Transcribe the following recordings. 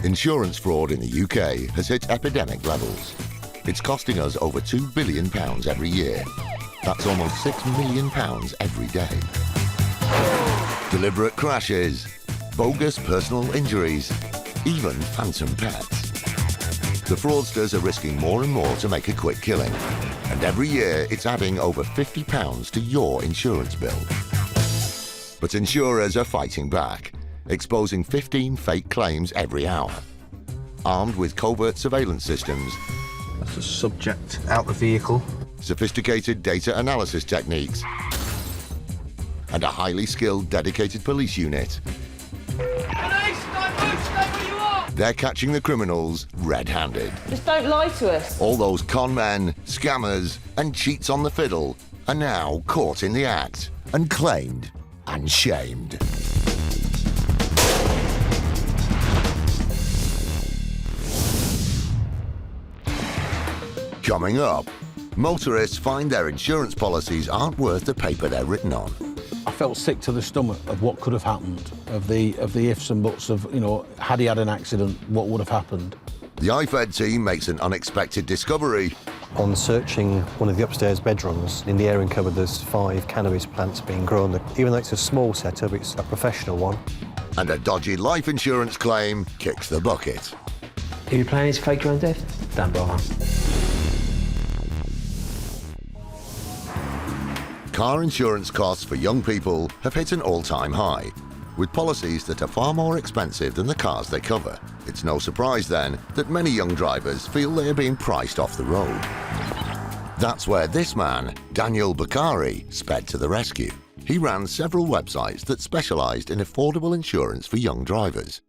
Insurance fraud in the UK has hit epidemic levels. It's costing us over £2 billion every year. That's almost £6 million every day. Deliberate crashes, bogus personal injuries, even phantom pets. The fraudsters are risking more and more to make a quick killing, and every year it's adding over £50 to your insurance bill. But insurers are fighting back, exposing 15 fake claims every hour. Armed with covert surveillance systems, that's the subject out the vehicle, sophisticated data analysis techniques, and a highly skilled, dedicated police unit, they're catching the criminals red-handed. Just don't lie to us. All those con men, scammers, and cheats on the fiddle are now caught in the act and claimed and shamed. Coming up, motorists find their insurance policies aren't worth the paper they're written on. I felt sick to the stomach of what could have happened, of the ifs and buts of, you know, had he had an accident, what would have happened. The IFED team makes an unexpected discovery. On searching one of the upstairs bedrooms, in the airing cupboard there's 5 cannabis plants being grown. Even though it's a small setup, it's a professional one. And a dodgy life insurance claim kicks the bucket. Are you planning to fake your own death? Don't bother. Car insurance costs for young people have hit an all-time high, with policies that are far more expensive than the cars they cover. It's no surprise then that many young drivers feel they are being priced off the road. That's where this man, Daniel Bakari, sped to the rescue. He ran several websites that specialised in affordable insurance for young drivers.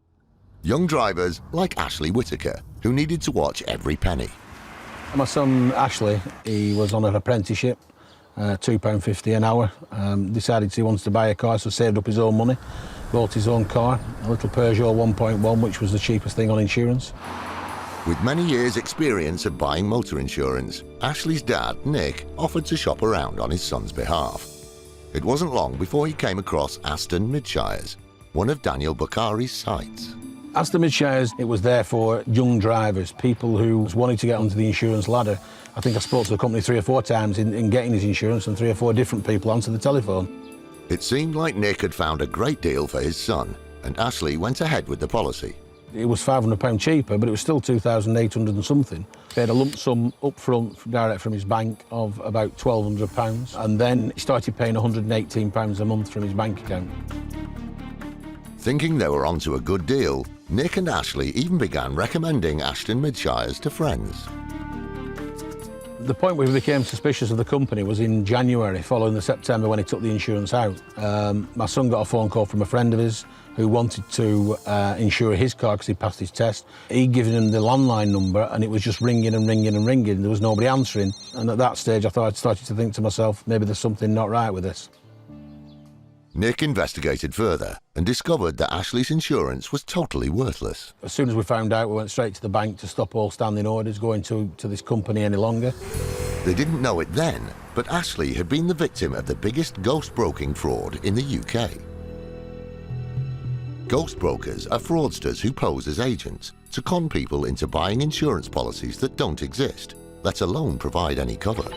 Young drivers like Ashley Whitaker, who needed to watch every penny. My son Ashley, he was on an apprenticeship. £2.50 an hour, decided he wants to buy a car, so saved up his own money, bought his own car, a little Peugeot 1.1, which was the cheapest thing on insurance. With many years' experience of buying motor insurance, Ashley's dad, Nick, offered to shop around on his son's behalf. It wasn't long before he came across Aston Midshires, one of Daniel Bakari's sites. Aston Midshires, it was there for young drivers, people who wanted to get onto the insurance ladder. I think I spoke to the company 3 or 4 times in getting his insurance, and 3 or 4 different people onto the telephone. It seemed like Nick had found a great deal for his son, and Ashley went ahead with the policy. It was £500 cheaper, but it was still 2,800 and something. He had a lump sum up front, direct from his bank, of about £1,200, and then he started paying £118 a month from his bank account. Thinking they were onto a good deal, Nick and Ashley even began recommending Aston Midshires to friends. The point where we became suspicious of the company was in January, following the September when he took the insurance out. My son got a phone call from a friend of his who wanted to insure his car because he passed his test. He'd given him the landline number and it was just ringing and ringing and ringing. There was nobody answering. And at that stage, I started to think to myself, maybe there's something not right with this. Nick investigated further and discovered that Ashley's insurance was totally worthless. As soon as we found out, we went straight to the bank to stop all standing orders going to this company any longer. They didn't know it then, but Ashley had been the victim of the biggest ghost broking fraud in the UK. Ghost brokers are fraudsters who pose as agents to con people into buying insurance policies that don't exist, let alone provide any cover.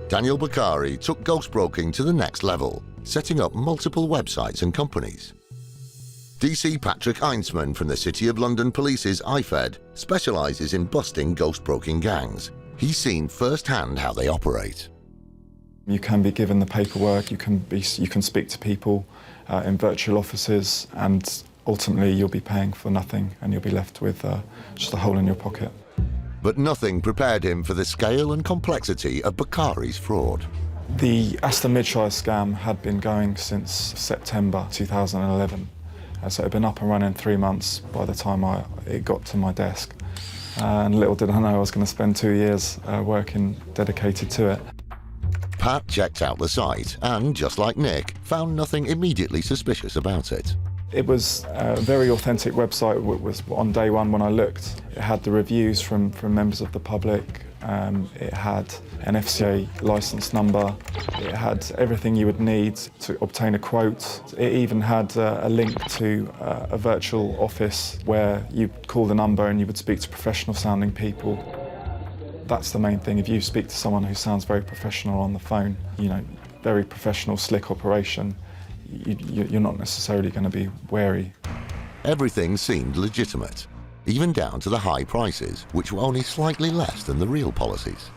Daniel Bakari took ghost broking to the next level, setting up multiple websites and companies. DC Patrick Einsman from the City of London Police's IFED specialises in busting ghost broking gangs. He's seen firsthand how they operate. You can be given the paperwork, you can speak to people in virtual offices, and ultimately you'll be paying for nothing and you'll be left with just a hole in your pocket. But nothing prepared him for the scale and complexity of Bakari's fraud. The Aston Midshire scam had been going since September 2011, so it had been up and running 3 months by the time it got to my desk. And little did I know I was going to spend 2 years working dedicated to it. Pat checked out the site and, just like Nick, found nothing immediately suspicious about it. It was a very authentic website. It was on day one when I looked. It had the reviews from members of the public, It had an FCA licence number. It had everything you would need to obtain a quote. It even had a link to a virtual office where you call the number and you would speak to professional-sounding people. That's the main thing. If you speak to someone who sounds very professional on the phone, you know, very professional, slick operation, you're not necessarily going to be wary. Everything seemed legitimate, even down to the high prices, which were only slightly less than the real policies.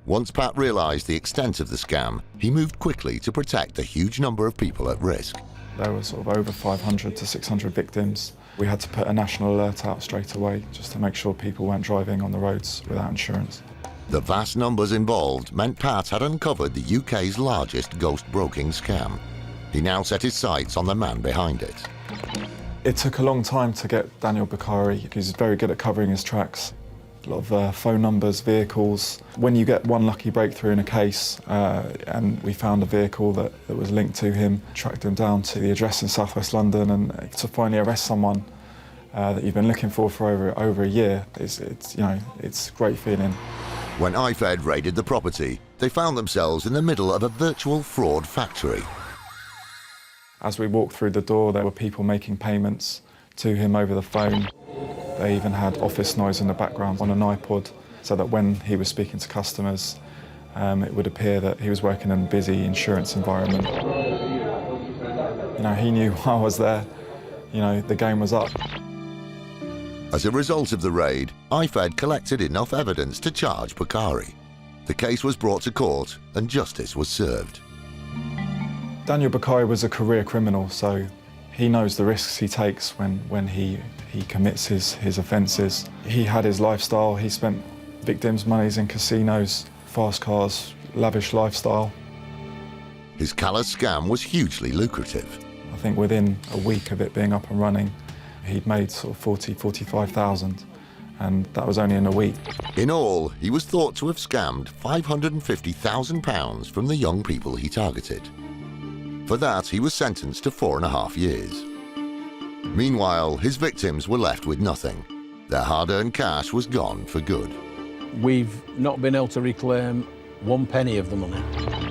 Once Pat realised the extent of the scam, he moved quickly to protect the huge number of people at risk. There were sort of over 500 to 600 victims. We had to put a national alert out straight away just to make sure people weren't driving on the roads without insurance. The vast numbers involved meant Pat had uncovered the UK's largest ghost broking scam. He now set his sights on the man behind it. It took a long time to get Daniel Bakari. He's very good at covering his tracks. A lot of phone numbers, vehicles. When you get one lucky breakthrough in a case, and we found a vehicle that was linked to him, tracked him down to the address in southwest London, and to finally arrest someone that you've been looking for over a year, it's a great feeling. When IFED raided the property, they found themselves in the middle of a virtual fraud factory. As we walked through the door, there were people making payments to him over the phone. They even had office noise in the background on an iPod, so that when he was speaking to customers, it would appear that he was working in a busy insurance environment. You know, he knew I was there. You know, the game was up. As a result of the raid, IFED collected enough evidence to charge Bakari. The case was brought to court and justice was served. Daniel Bakari was a career criminal, so he knows the risks he takes when he commits his offences. He had his lifestyle. He spent victims' monies in casinos, fast cars, lavish lifestyle. His callous scam was hugely lucrative. I think within a week of it being up and running, he'd made sort of 45,000, and that was only in a week. In all, he was thought to have scammed £550,000 from the young people he targeted. For that, he was sentenced to 4.5 years. Meanwhile, his victims were left with nothing. Their hard-earned cash was gone for good. We've not been able to reclaim 1 penny of the money.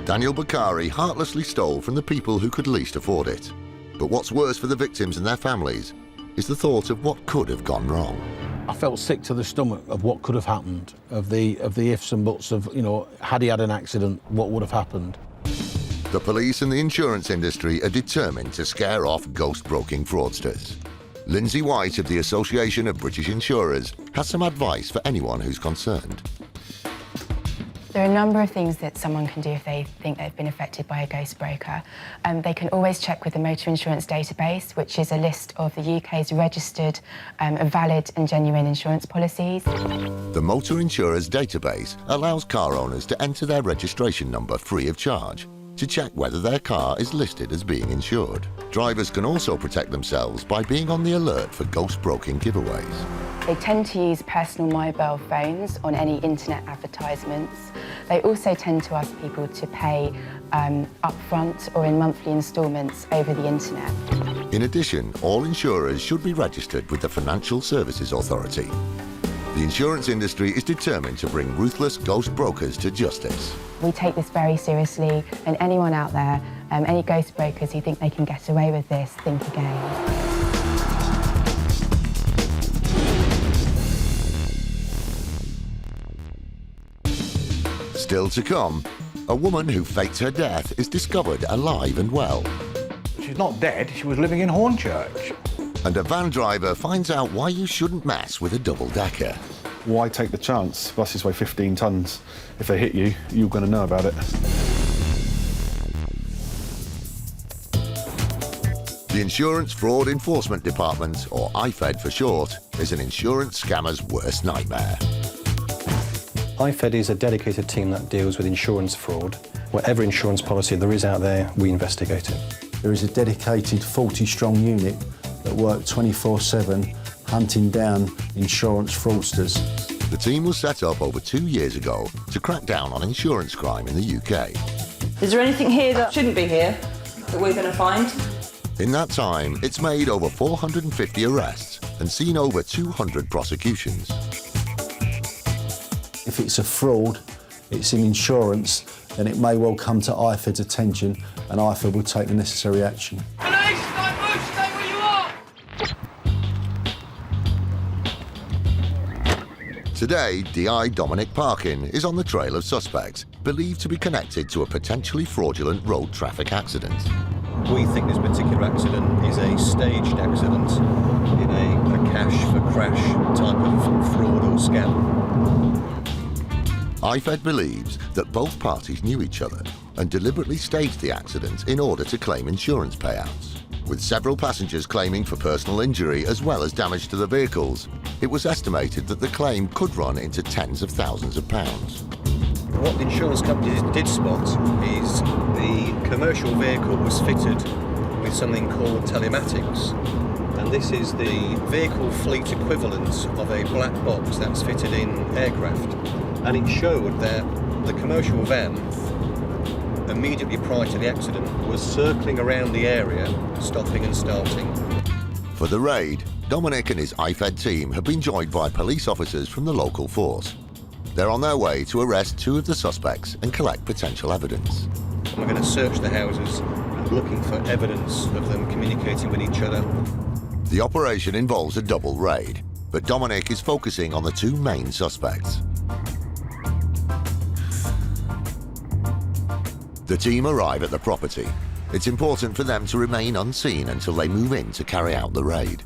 Daniel Bakari heartlessly stole from the people who could least afford it. But what's worse for the victims and their families is the thought of what could have gone wrong. I felt sick to the stomach of what could have happened, of the ifs and buts of, you know, had he had an accident, what would have happened. The police and the insurance industry are determined to scare off ghost-broking fraudsters. Lindsay White of the Association of British Insurers has some advice for anyone who's concerned. There are a number of things that someone can do if they think they've been affected by a ghost broker. They can always check with the motor insurance database, which is a list of the UK's registered, valid and genuine insurance policies. The Motor Insurers Database allows car owners to enter their registration number free of charge to check whether their car is listed as being insured. Drivers can also protect themselves by being on the alert for ghost-broking giveaways. They tend to use personal mobile phones on any internet advertisements. They also tend to ask people to pay upfront or in monthly instalments over the internet. In addition, all insurers should be registered with the Financial Services Authority. The insurance industry is determined to bring ruthless ghost brokers to justice. We take this very seriously, and anyone out there, any ghost brokers who think they can get away with this, think again. Still to come, a woman who faked her death is discovered alive and well. She's not dead, she was living in Hornchurch. And a van driver finds out why you shouldn't mess with a double-decker. Why take the chance? Buses weigh 15 tonnes. If they hit you, you're going to know about it. The Insurance Fraud Enforcement Department, or IFED for short, is an insurance scammer's worst nightmare. IFED is a dedicated team that deals with insurance fraud. Whatever insurance policy there is out there, we investigate it. There is a dedicated 40-strong unit that work 24/7, hunting down insurance fraudsters. The team was set up over 2 years ago to crack down on insurance crime in the UK. Is there anything here that shouldn't be here that we're going to find? In that time, it's made over 450 arrests and seen over 200 prosecutions. If it's a fraud, it's in insurance, then it may well come to IFED's attention and IFED will take the necessary action. Police, don't move, stay where you are! Today, DI Dominic Parkin is on the trail of suspects believed to be connected to a potentially fraudulent road traffic accident. We think this particular accident is a staged accident in a cash for crash type of fraud or scam. IFED believes that both parties knew each other and deliberately staged the accident in order to claim insurance payouts. With several passengers claiming for personal injury as well as damage to the vehicles, it was estimated that the claim could run into tens of thousands of pounds. What the insurance companies did spot is the commercial vehicle was fitted with something called telematics. And this is the vehicle fleet equivalent of a black box that's fitted in aircraft. And it showed that the commercial van, immediately prior to the accident, was circling around the area, stopping and starting. For the raid, Dominic and his IFED team have been joined by police officers from the local force. They're on their way to arrest two of the suspects and collect potential evidence. We're going to search the houses, looking for evidence of them communicating with each other. The operation involves a double raid, but Dominic is focusing on the two main suspects. The team arrive at the property. It's important for them to remain unseen until they move in to carry out the raid.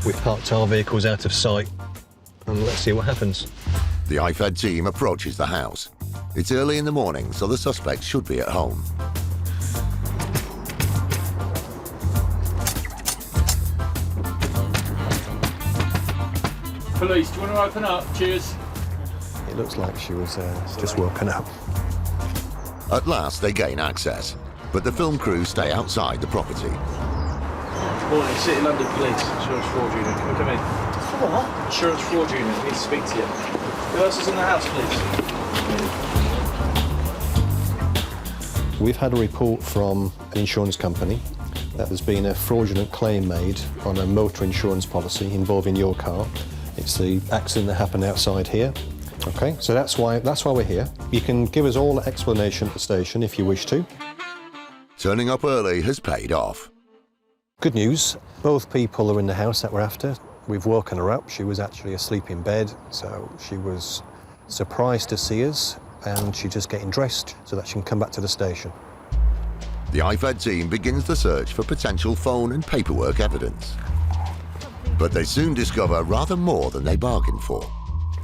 We've parked our vehicles out of sight, and let's see what happens. The IFED team approaches the house. It's early in the morning, so the suspects should be at home. Police, do you want to open up? Cheers. It looks like she was just woken up. At last, they gain access, but the film crew stay outside the property. Morning, City London Police, Insurance Fraud Unit. Can we come in? For what? Insurance Fraud Unit, we need to speak to you. Who else is in the house, please? We've had a report from an insurance company that there's been a fraudulent claim made on a motor insurance policy involving your car. It's the accident that happened outside here. Okay, so that's why we're here. You can give us all the explanation at the station if you wish to. Turning up early has paid off. Good news, both people are in the house that we're after. We've woken her up. She was actually asleep in bed, so she was surprised to see us, and she's just getting dressed so that she can come back to the station. The IFED team begins the search for potential phone and paperwork evidence. But they soon discover rather more than they bargained for.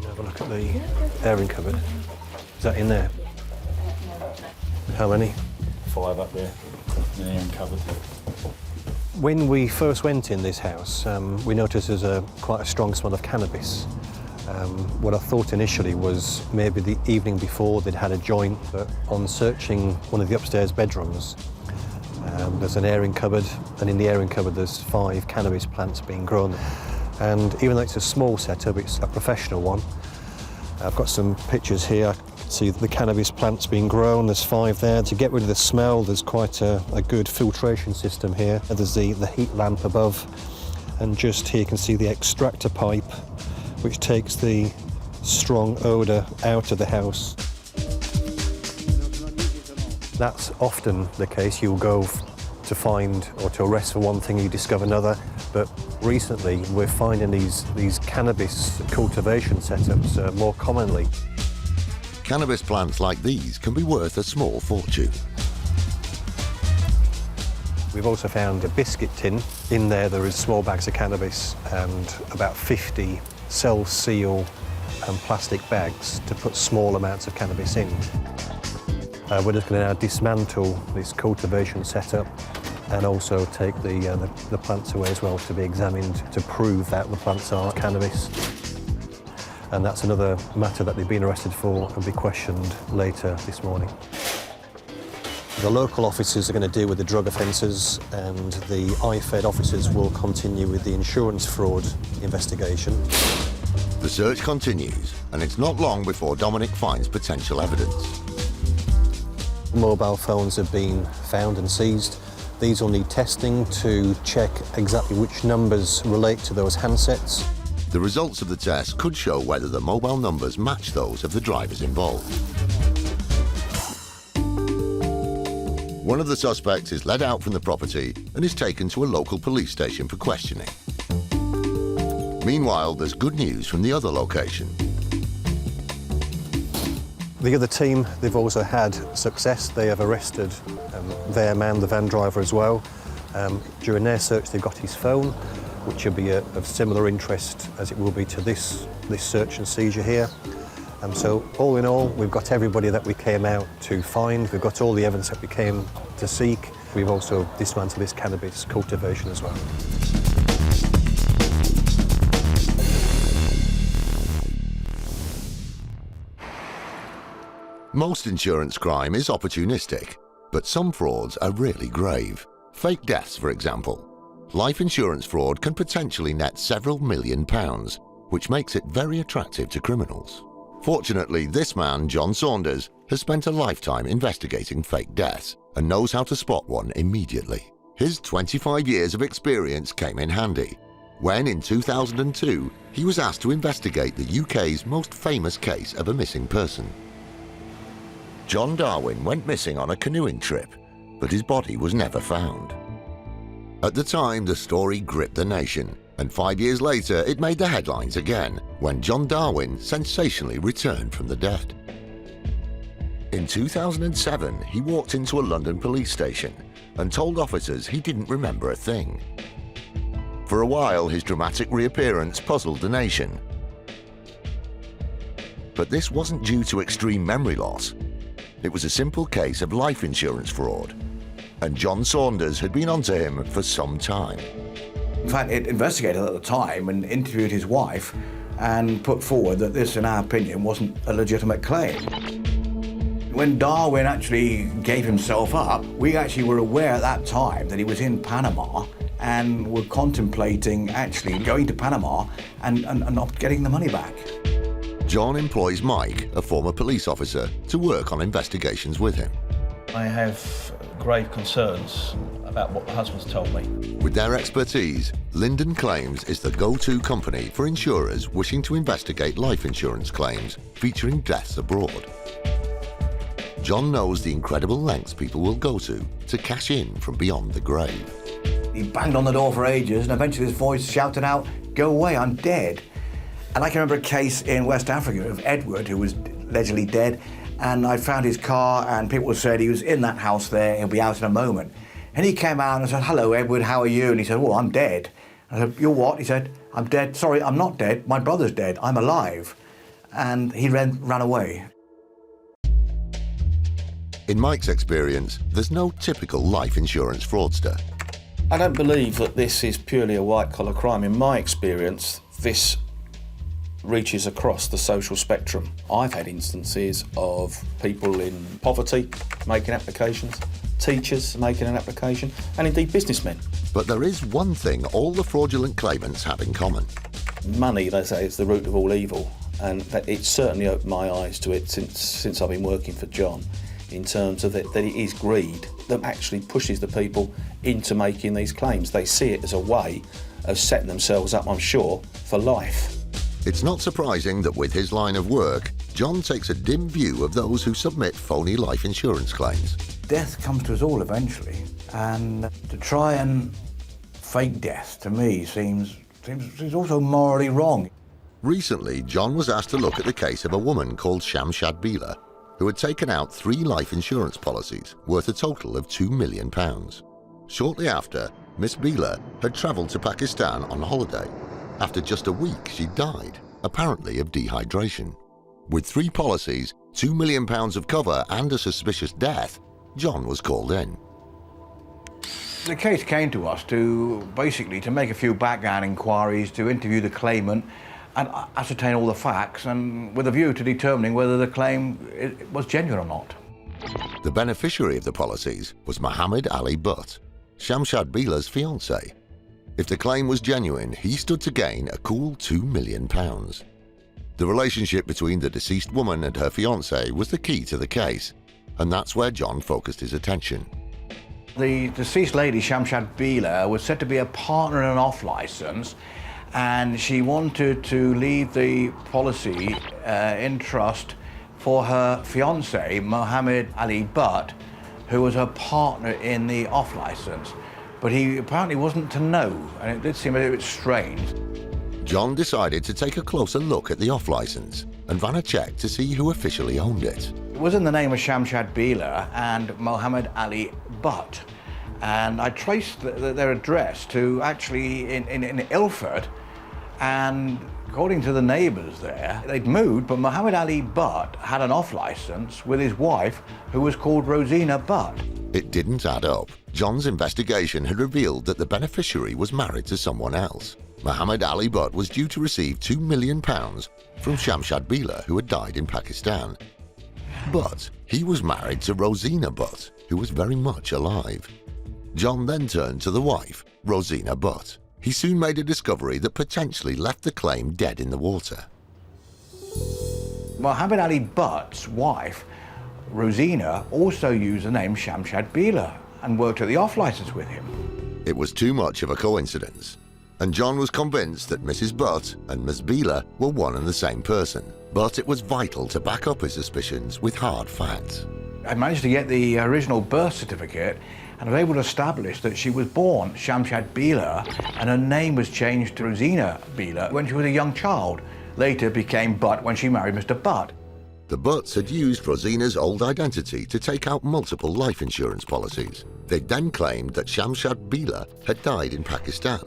Have a look at the airing cupboard. Is that in there? How many? 5 up there, in the airing cupboard. When we first went in this house, we noticed there's quite a strong smell of cannabis. What I thought initially was maybe the evening before they'd had a joint, but on searching one of the upstairs bedrooms, there's an airing cupboard, and in the airing cupboard there's 5 cannabis plants being grown. And even though it's a small setup, it's a professional one. I've got some pictures here. I can see the cannabis plants being grown. There's 5 there. To get rid of the smell, there's quite a good filtration system here. And there's the heat lamp above. And just here you can see the extractor pipe, which takes the strong odour out of the house. That's often the case. You'll go to find or to arrest for one thing, you discover another. But recently, we're finding these cannabis cultivation setups more commonly. Cannabis plants like these can be worth a small fortune. We've also found a biscuit tin. In there is small bags of cannabis and about 50 self-seal and plastic bags to put small amounts of cannabis in. We're just going to now dismantle this cultivation setup and also take the plants away as well to be examined to prove that the plants are cannabis. And that's another matter that they've been arrested for and be questioned later this morning. The local officers are going to deal with the drug offences, and the IFED officers will continue with the insurance fraud investigation. The search continues, and it's not long before Dominic finds potential evidence. Mobile phones have been found and seized. These will need testing to check exactly which numbers relate to those handsets. The results of the test could show whether the mobile numbers match those of the drivers involved. One of the suspects is led out from the property and is taken to a local police station for questioning. Meanwhile, there's good news from the other location. The other team, they've also had success. They have arrested their man, the van driver, as well. During their search, they got his phone, which will be of similar interest as it will be to this search and seizure here. So all in all, we've got everybody that we came out to find. We've got all the evidence that we came to seek. We've also dismantled this cannabis cultivation as well. Most insurance crime is opportunistic, but some frauds are really grave. Fake deaths, for example. Life insurance fraud can potentially net several £1 million, which makes it very attractive to criminals. Fortunately, this man, John Saunders, has spent a lifetime investigating fake deaths and knows how to spot one immediately. His 25 years of experience came in handy when, in 2002, he was asked to investigate the UK's most famous case of a missing person. John Darwin went missing on a canoeing trip, but his body was never found. At the time, the story gripped the nation, and 5 years later it made the headlines again when John Darwin sensationally returned from the dead. In 2007, he walked into a London police station and told officers he didn't remember a thing. For a while, his dramatic reappearance puzzled the nation. But this wasn't due to extreme memory loss. It was a simple case of life insurance fraud, and John Saunders had been onto him for some time. In fact, it investigated at the time and interviewed his wife and put forward that this, in our opinion, wasn't a legitimate claim. When Darwin actually gave himself up, we actually were aware at that time that he was in Panama and were contemplating actually going to Panama and not getting the money back. John employs Mike, a former police officer, to work on investigations with him. I have grave concerns about what the husband's told me. With their expertise, Linden Claims is the go-to company for insurers wishing to investigate life insurance claims featuring deaths abroad. John knows the incredible lengths people will go to cash in from beyond the grave. He banged on the door for ages and eventually his voice shouted out, "Go away, I'm dead." And I can remember a case in West Africa of Edward, who was allegedly dead, and I found his car and people said he was in that house there, he'll be out in a moment. And he came out and I said, "Hello, Edward, how are you?" And he said, "Well, I'm dead." I said, "You're what?" He said, "I'm dead." "Sorry, I'm not dead. My brother's dead. I'm alive." And he ran away. In Mike's experience, there's no typical life insurance fraudster. I don't believe that this is purely a white-collar crime. In my experience, this reaches across the social spectrum. I've had instances of people in poverty making applications, teachers making an application, and indeed businessmen. But there is one thing all the fraudulent claimants have in common. Money, they say, is the root of all evil, and that it's certainly opened my eyes to it since I've been working for John, in terms of that it is greed that actually pushes the people into making these claims. They see it as a way of setting themselves up, I'm sure, for life. It's not surprising that with his line of work, John takes a dim view of those who submit phony life insurance claims. Death comes to us all eventually, and to try and fake death, to me, seems also morally wrong. Recently, John was asked to look at the case of a woman called Shamshad Bila, who had taken out 3 life insurance policies worth a total of £2 million. Shortly after, Miss Bila had travelled to Pakistan on holiday. After just a week, she died, apparently of dehydration. With 3 policies, £2 million of cover and a suspicious death, John was called in. The case came to us to make a few background inquiries, to interview the claimant and ascertain all the facts, and with a view to determining whether the claim was genuine or not. The beneficiary of the policies was Mohammed Ali Butt, Shamshad Bila's fiancé. If the claim was genuine, he stood to gain a cool £2 million. The relationship between the deceased woman and her fiancé was the key to the case, and that's where John focused his attention. The deceased lady, Shamshad Bila, was said to be a partner in an off licence, and she wanted to leave the policy in trust for her fiancé, Mohammed Ali Butt, who was her partner in the off-licence. But he apparently wasn't to know, and it did seem a little bit strange. John decided to take a closer look at the off-licence and ran a check to see who officially owned it. It was in the name of Shamshad Bila and Mohammed Ali Butt. And I traced their address to actually in Ilford, and according to the neighbours there, they'd moved, but Mohammed Ali Butt had an off-licence with his wife, who was called Rosina Butt. It didn't add up. John's investigation had revealed that the beneficiary was married to someone else. Mohammed Ali Butt was due to receive £2 million from Shamshad Bila, who had died in Pakistan. But he was married to Rosina Butt, who was very much alive. John then turned to the wife, Rosina Butt. He soon made a discovery that potentially left the claim dead in the water. Mohammed Ali Butt's wife, Rosina, also used the name Shamshad Bila and worked at the off-licence with him. It was too much of a coincidence, and John was convinced that Mrs. Butt and Ms. Bila were one and the same person. But it was vital to back up his suspicions with hard facts. I managed to get the original birth certificate, and I was able to establish that she was born Shamshad Bila, and her name was changed to Rosina Bila when she was a young child. Later became Butt when she married Mr. Butt. The Butts had used Rosina's old identity to take out multiple life insurance policies. They then claimed that Shamshad Bila had died in Pakistan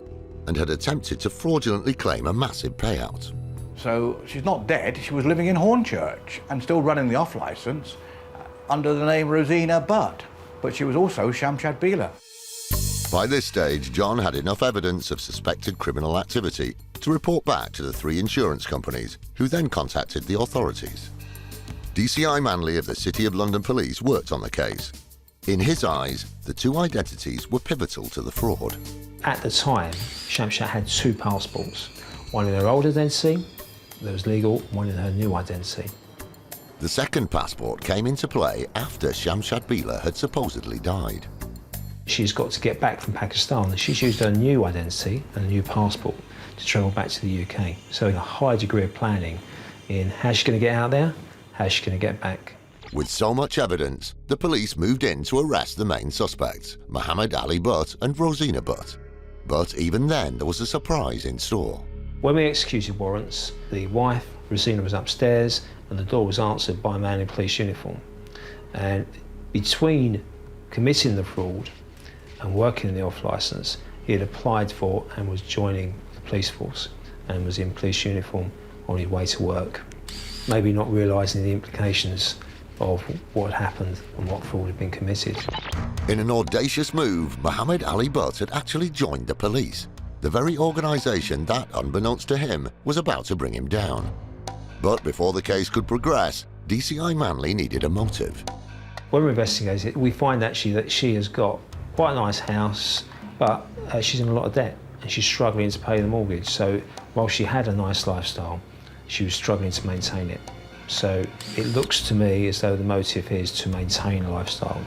and had attempted to fraudulently claim a massive payout. So she's not dead, she was living in Hornchurch and still running the off-licence under the name Rosina Butt, but she was also Shamshad Bila. By this stage, John had enough evidence of suspected criminal activity to report back to the 3 insurance companies, who then contacted the authorities. DCI Manley of the City of London Police worked on the case. In his eyes, the 2 identities were pivotal to the fraud. At the time, Shamshad had 2 passports, one in her old identity that was legal, one in her new identity. The second passport came into play after Shamshad Bila had supposedly died. She's got to get back from Pakistan, and she's used her new identity and a new passport to travel back to the UK. So a high degree of planning in how's she going to get out there, how's she going to get back. With so much evidence, the police moved in to arrest the main suspects, Mohammed Ali Butt and Rosina Butt. But even then, there was a surprise in store. When we executed warrants, the wife, Rosina, was upstairs and the door was answered by a man in police uniform. And between committing the fraud and working in the off-licence, he had applied for and was joining the police force and was in police uniform on his way to work, maybe not realising the implications of what had happened and what fraud had been committed. In an audacious move, Mohammed Ali Butt had actually joined the police, the very organisation that, unbeknownst to him, was about to bring him down. But before the case could progress, DCI Manley needed a motive. When we investigate it, we find actually that she has got quite a nice house, but she's in a lot of debt and she's struggling to pay the mortgage. So while she had a nice lifestyle, she was struggling to maintain it. So it looks to me as though the motive is to maintain a lifestyle.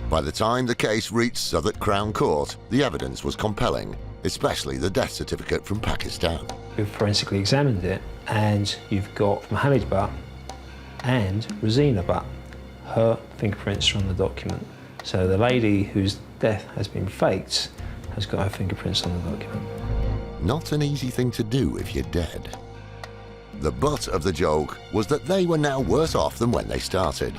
By the time the case reached Southwark Crown Court, the evidence was compelling, especially the death certificate from Pakistan. We've forensically examined it, and you've got Mohammed Butt and Rosina Butt. Her fingerprints are on the document. So the lady whose death has been faked has got her fingerprints on the document. Not an easy thing to do if you're dead. The butt of the joke was that they were now worse off than when they started.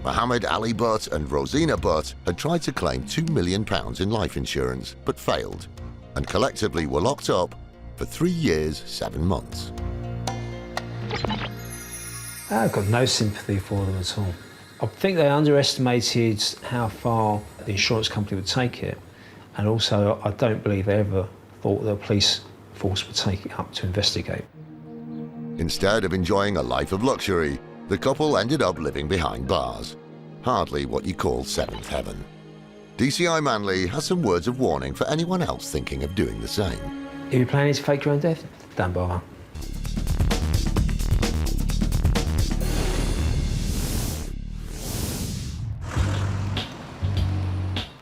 Mohammed Ali Butt and Rosina Butt had tried to claim £2 million in life insurance, but failed, and collectively were locked up for 3 years, 7 months. I've got no sympathy for them at all. I think they underestimated how far the insurance company would take it, and also I don't believe they ever thought the police force would take it up to investigate. Instead of enjoying a life of luxury, the couple ended up living behind bars. Hardly what you call seventh heaven. DCI Manley has some words of warning for anyone else thinking of doing the same. If you're planning to fake your own death, don't bother.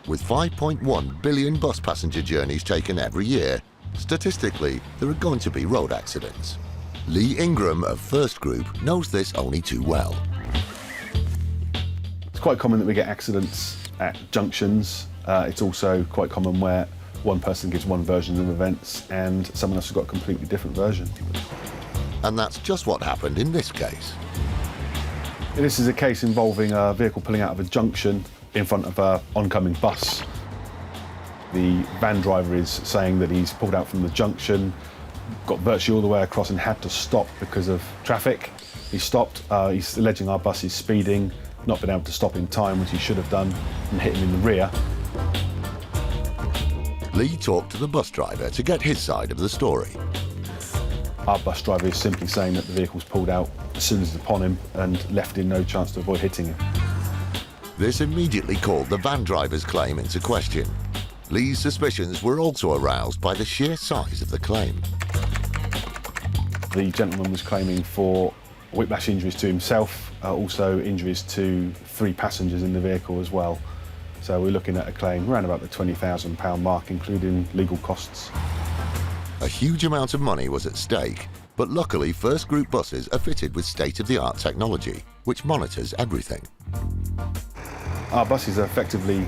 With 5.1 billion bus passenger journeys taken every year, Statistically, there are going to be road accidents. Lee Ingram of First Group knows this only too well. It's quite common that we get accidents at junctions. It's also quite common where one person gives one version of events and someone else has got a completely different version. And that's just what happened in this case. This is a case involving a vehicle pulling out of a junction in front of an oncoming bus. The van driver is saying that he's pulled out from the junction, got virtually all the way across and had to stop because of traffic. He stopped, he's alleging our bus is speeding, not been able to stop in time, which he should have done, and hit him in the rear. Lee talked to the bus driver to get his side of the story. Our bus driver is simply saying that the vehicle's pulled out as soon as it's upon him and left him no chance to avoid hitting him. This immediately called the van driver's claim into question. Lee's suspicions were also aroused by the sheer size of the claim. The gentleman was claiming for whiplash injuries to himself, also injuries to 3 passengers in the vehicle as well. So we're looking at a claim around about the £20,000 mark, including legal costs. A huge amount of money was at stake, but luckily First Group buses are fitted with state-of-the-art technology, which monitors everything. Our buses are effectively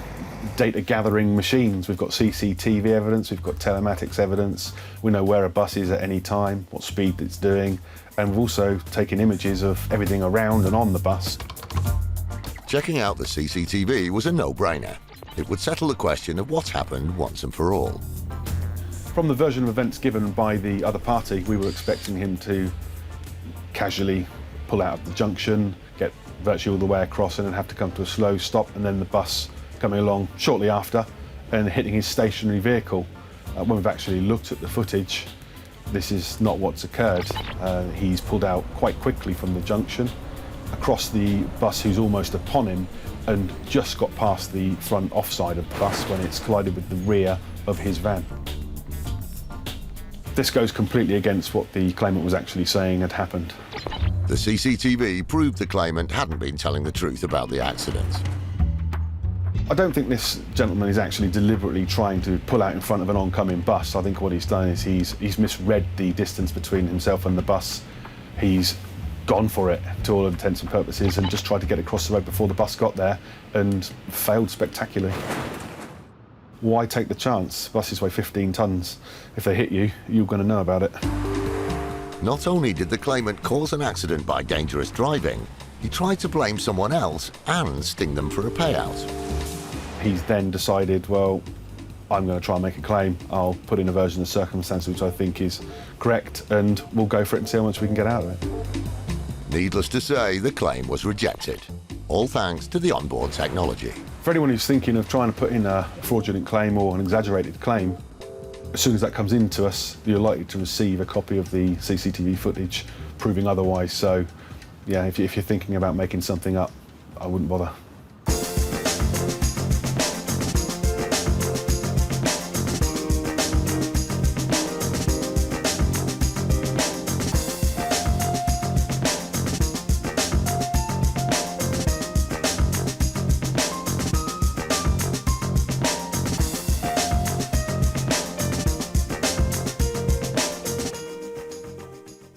data gathering machines. We've got CCTV evidence, we've got telematics evidence, we know where a bus is at any time, what speed it's doing, and we've also taken images of everything around and on the bus. Checking out the CCTV was a no-brainer. It would settle the question of what's happened once and for all. From the version of events given by the other party, we were expecting him to casually pull out of the junction, get virtually all the way across and then have to come to a slow stop, and then the bus coming along shortly after and hitting his stationary vehicle. When we've actually looked at the footage, this is not what's occurred. He's pulled out quite quickly from the junction, across the bus who's almost upon him, and just got past the front offside of the bus when it's collided with the rear of his van. This goes completely against what the claimant was actually saying had happened. The CCTV proved the claimant hadn't been telling the truth about the accident. I don't think this gentleman is actually deliberately trying to pull out in front of an oncoming bus. I think what he's done is he's misread the distance between himself and the bus. He's gone for it to all intents and purposes and just tried to get across the road before the bus got there and failed spectacularly. Why take the chance? Buses weigh 15 tonnes. If they hit you, you're going to know about it. Not only did the claimant cause an accident by dangerous driving, he tried to blame someone else and sting them for a payout. He's then decided, well, I'm going to try and make a claim. I'll put in a version of circumstances which I think is correct, and we'll go for it and see how much we can get out of it. Needless to say, the claim was rejected, all thanks to the onboard technology. For anyone who's thinking of trying to put in a fraudulent claim or an exaggerated claim, as soon as that comes into us, you're likely to receive a copy of the CCTV footage proving otherwise. So, yeah, if you're thinking about making something up, I wouldn't bother.